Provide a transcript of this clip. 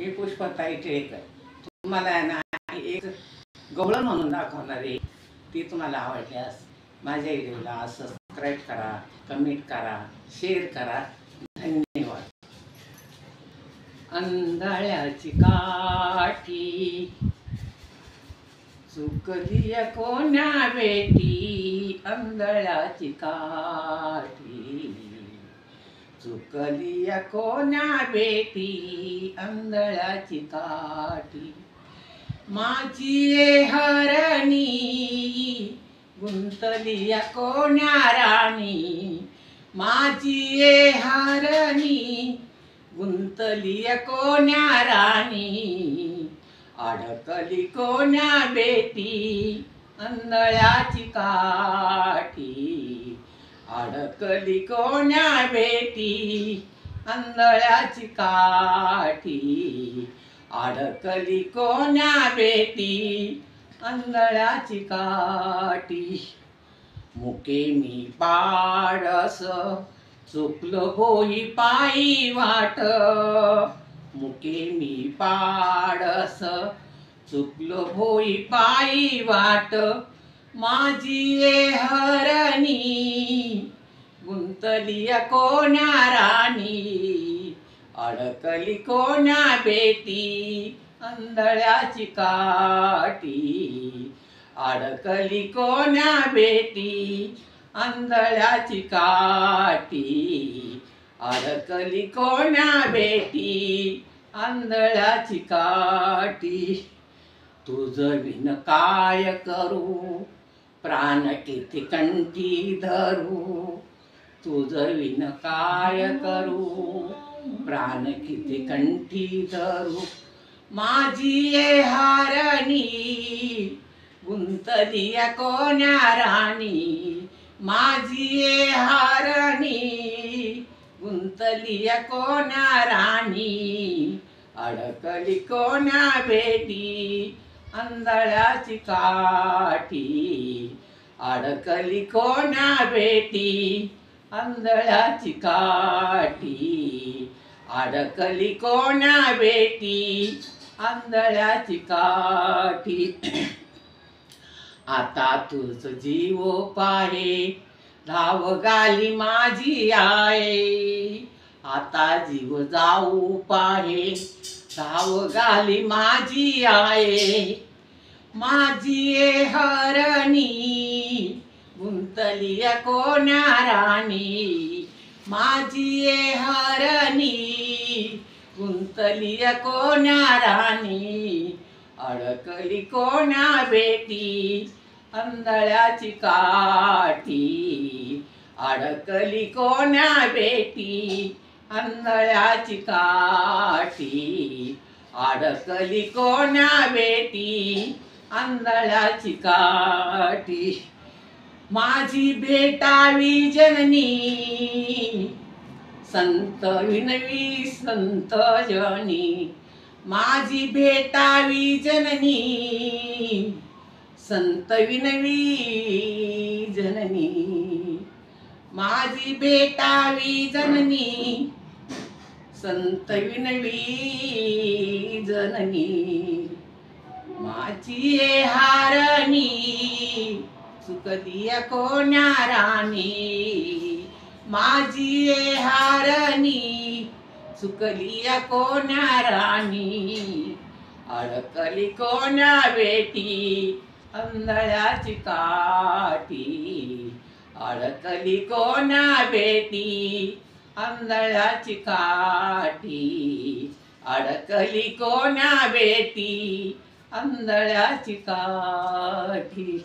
मी पुष्पताई टिळेकर तुम्हाला आहे ना एक गवळण म्हणून दाखवणार आहे. ती तुम्हाला आवडल्यास माझ्या व्हिडिओला सबस्क्राईब करा, कमेंट करा, शेअर करा. धन्यवाद. अंधाळ्याची काठी चुकली कोण्या बेटी, अंधळ्याची काठी चुकली कोण्या बेटी, अंधळ्याची काठी. माझी हरणी गुंतली कोण्या राणी, माझी हरणी गुंतली कोण्या राणी. अडकली कोण्या बेटी, अंधळ्याची काठी. अडकली कोण्या बेटी, अंधळ्याची काठी. अडकली कोण्या बेटी, अंधळ्याची काठी. मुके मी पाडस चुकलो होई पायी वाट, मुके मी पाडस चुकलो होई पायी वाट. माझी हरणी गुंतली कोण्या राणी, अडकली कोण्या बेटी, अंधळ्याची काठी. अडकली कोण्या बेटी, अंधळ्याची काठी. अडकली कोण्या बेटी, अंधळ्याची काठी. तुझं विण काय करू, प्राण किती कंठी धरू. तुझं विण काय करू, प्राण किती कंठी धरू. माझी हरणी गुंतली कोण्या राणी, माझी हरणी गुंतली कोण्या राणी. अडकली कोण्या बेटी, अंधळ्याची काठी. अडकली कोण्या बेटी, अंधळ्याची काठी. अडकली कोण्या बेटी, अंधळ्याची काठी. आता तुझ जीव पाहे धाव गाली माझी आई. आता जीव जाऊ पाहे धाव गाली माझी आई. माझी हरणी गुंतली कोण्या राणी, माझी हरणी गुंतली कोण्या राणी. अडकली कोण्या बेटी, अंधळ्याची काठी. अडकली कोण्या बेटी, अंधळ्याची काठी. अडकली कोण्या बेटी, अंधळ्याची काठी. माझी भेटावी जननी संत विनवी संत जनी. माझी भेटावी जननी संत विनवी जननी. माझी भेटावी जननी संत विनवी जननी. माझी हरणी चुकली कोण्या राणी, माझी हरणी चुकली कोण्या राणी. अडकली कोण्या बेटी, अंधळ्याची काठी. अडकली कोण्या बेटी, अंधळ्याची काठी. अडकली कोण्या बेटी, अंधळ्याची काठी.